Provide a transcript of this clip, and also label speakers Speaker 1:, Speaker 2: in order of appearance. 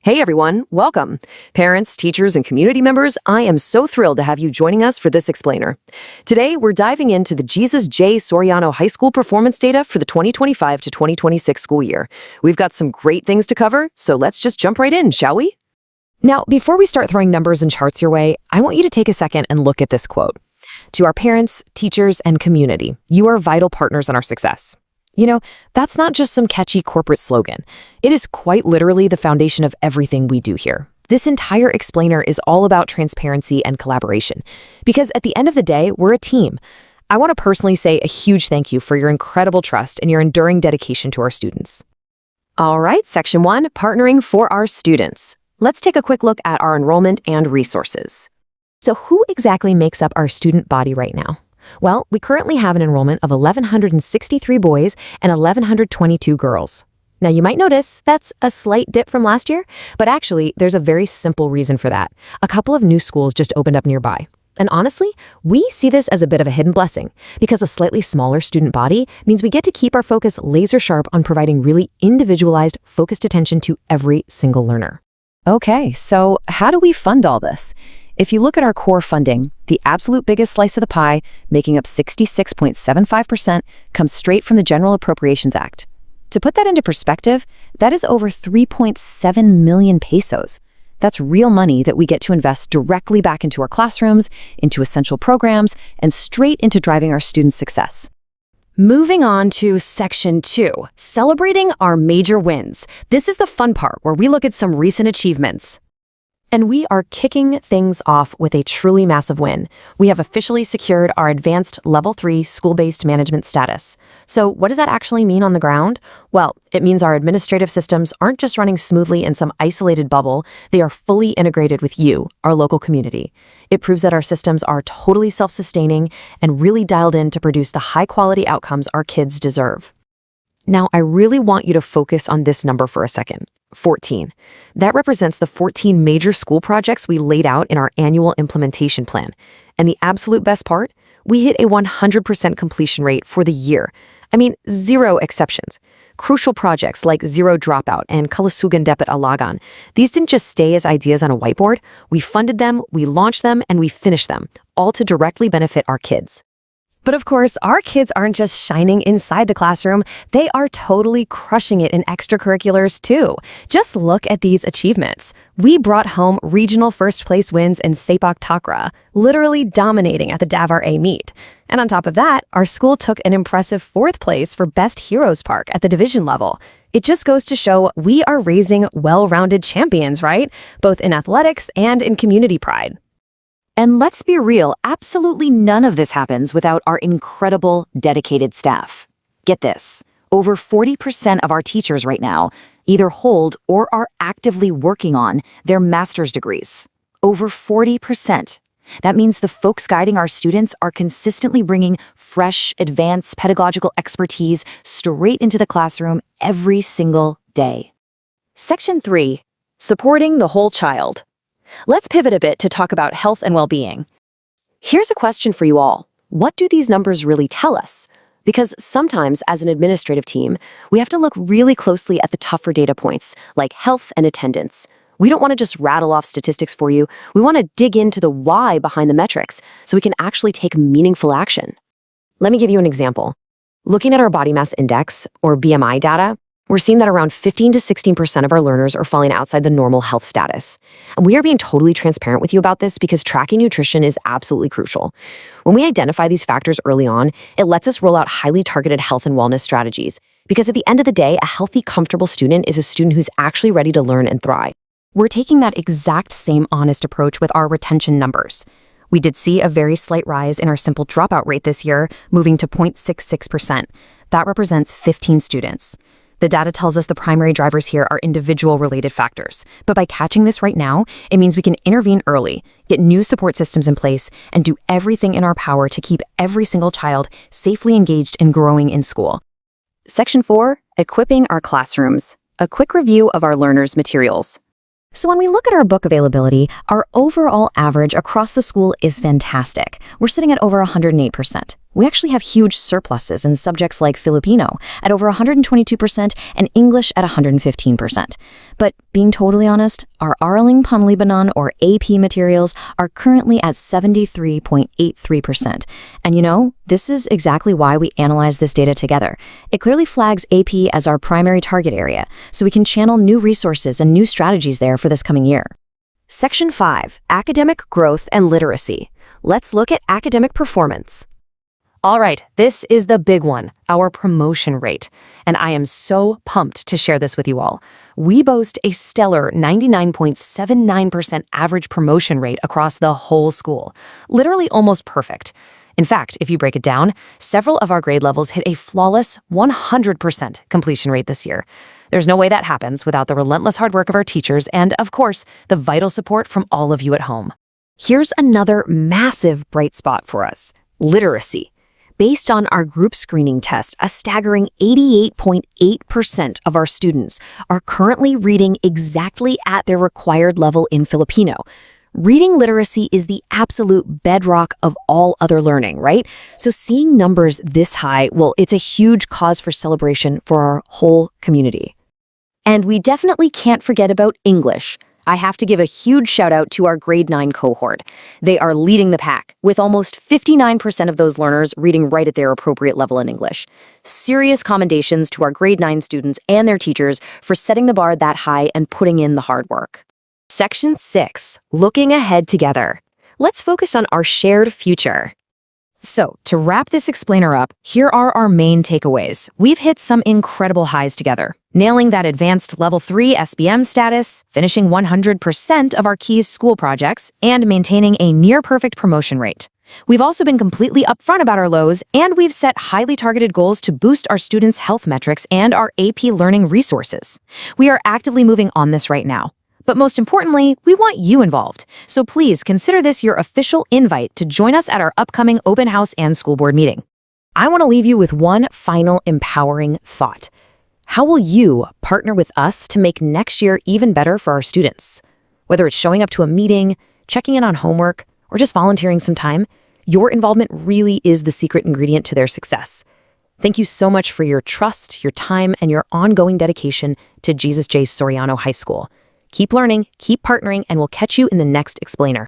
Speaker 1: Hey everyone, welcome. Parents, teachers, and community members, I am so thrilled to have you joining us for this explainer. Today, we're diving into the Jesus J. Soriano High School performance data for the 2025 to 2026 school year. We've got some great things to cover, so let's just jump right in, shall we? Now, before we start throwing numbers and charts your way, I want you to take a second and look at this quote. To our parents, teachers, and community, you are vital partners in our success. You know, that's not just some catchy corporate slogan. It is quite literally the foundation of everything we do here. This entire explainer is all about transparency and collaboration. Because at the end of the day, we're a team. I want to personally say a huge thank you for your incredible trust and your enduring dedication to our students. All right, Section 1, Partnering for our Students. Let's take a quick look at our enrollment and resources. So who exactly makes up our student body right now? Well, we currently have an enrollment of 1,163 boys and 1,122 girls. Now, you might notice that's a slight dip from last year, but actually, there's a very simple reason for that. A couple of new schools just opened up nearby. And honestly, we see this as a bit of a hidden blessing, because a slightly smaller student body means we get to keep our focus laser sharp on providing really individualized, focused attention to every single learner. Okay, so how do we fund all this? If you look at our core funding, the absolute biggest slice of the pie, making up 66.75%, comes straight from the General Appropriations Act. To put that into perspective, that is over 3.7 million pesos. That's real money that we get to invest directly back into our classrooms, into essential programs, and straight into driving our students' success. Moving on to Section 2, celebrating our major wins. This is the fun part where we look at some recent achievements. And we are kicking things off with a truly massive win. We have officially secured our advanced Level 3 school-based management status. So what does that actually mean on the ground? Well, it means our administrative systems aren't just running smoothly in some isolated bubble, they are fully integrated with you, our local community. It proves that our systems are totally self-sustaining and really dialed in to produce the high-quality outcomes our kids deserve. Now, I really want you to focus on this number for a second. 14. That represents the 14 major school projects we laid out in our annual implementation plan. And the absolute best part? We hit a 100% completion rate for the year. I mean, zero exceptions. Crucial projects like Zero Dropout and Kalusugan Dapat Alagaan, these didn't just stay as ideas on a whiteboard. We funded them, we launched them, and we finished them, all to directly benefit our kids. But of course, our kids aren't just shining inside the classroom, they are totally crushing it in extracurriculars too. Just look at these achievements. We brought home regional first place wins in Sepak Takraw, literally dominating at the Davao A meet. And on top of that, our school took an impressive 4th place for Best Heroes Park at the division level. It just goes to show we are raising well-rounded champions, right? Both in athletics and in community pride. And let's be real, absolutely none of this happens without our incredible, dedicated staff. Get this, over 40% of our teachers right now either hold or are actively working on their master's degrees. Over 40%. That means the folks guiding our students are consistently bringing fresh, advanced pedagogical expertise straight into the classroom every single day. Section 3, supporting the whole child. Let's pivot a bit to talk about health and well-being. Here's a question for you all. What do these numbers really tell us? Because sometimes, as an administrative team, we have to look really closely at the tougher data points, like health and attendance. We don't want to just rattle off statistics for you. We want to dig into the why behind the metrics so we can actually take meaningful action. Let me give you an example. Looking at our body mass index, or BMI data, we're seeing that around 15 to 16% of our learners are falling outside the normal health status. And we are being totally transparent with you about this because tracking nutrition is absolutely crucial. When we identify these factors early on, it lets us roll out highly targeted health and wellness strategies. Because at the end of the day, a healthy, comfortable student is a student who's actually ready to learn and thrive. We're taking that exact same honest approach with our retention numbers. We did see a very slight rise in our simple dropout rate this year, moving to 0.66%. That represents 15 students. The data tells us the primary drivers here are individual-related factors. But by catching this right now, it means we can intervene early, get new support systems in place, and do everything in our power to keep every single child safely engaged and growing in school. Section 4, equipping our classrooms. A quick review of our learners' materials. So when we look at our book availability, our overall average across the school is fantastic. We're sitting at over 108%.
Speaker 2: We actually have huge surpluses in subjects like Filipino at over 122% and English at 115%. But being totally honest, our Araling Panlibanon or AP materials are currently at 73.83%. And this is exactly why we analyze this data together. It clearly flags AP as our primary target area, so we can channel new resources and new strategies there for this coming year.
Speaker 1: Section 5, Academic Growth and Literacy. Let's look at academic performance. All right, this is the big one, our promotion rate. And I am so pumped to share this with you all. We boast a stellar 99.79% average promotion rate across the whole school. Literally almost perfect. In fact, if you break it down, several of our grade levels hit a flawless 100% completion rate this year. There's no way that happens without the relentless hard work of our teachers and, of course, the vital support from all of you at home. Here's another massive bright spot for us, literacy. Based on our group screening test, a staggering 88.8% of our students are currently reading exactly at their required level in Filipino. Reading literacy is the absolute bedrock of all other learning, right? So seeing numbers this high, well, it's a huge cause for celebration for our whole community. And we definitely can't forget about English. I have to give a huge shout out to our grade 9 cohort. They are leading the pack, with almost 59% of those learners reading right at their appropriate level in English. Serious commendations to our grade 9 students and their teachers for setting the bar that high and putting in the hard work. Section 6, Looking Ahead Together. Let's focus on our shared future. So, to wrap this explainer up, here are our main takeaways. We've hit some incredible highs together, nailing that advanced Level 3 SBM status, finishing 100% of our KEYS school projects, and maintaining a near-perfect promotion rate. We've also been completely upfront about our lows, and we've set highly targeted goals to boost our students' health metrics and our AP learning resources. We are actively moving on this right now. But most importantly, we want you involved. So please consider this your official invite to join us at our upcoming open house and school board meeting. I want to leave you with one final empowering thought. How will you partner with us to make next year even better for our students? Whether it's showing up to a meeting, checking in on homework, or just volunteering some time, your involvement really is the secret ingredient to their success. Thank you so much for your trust, your time, and your ongoing dedication to Jesus J. Soriano High School. Keep learning, keep partnering, and we'll catch you in the next explainer.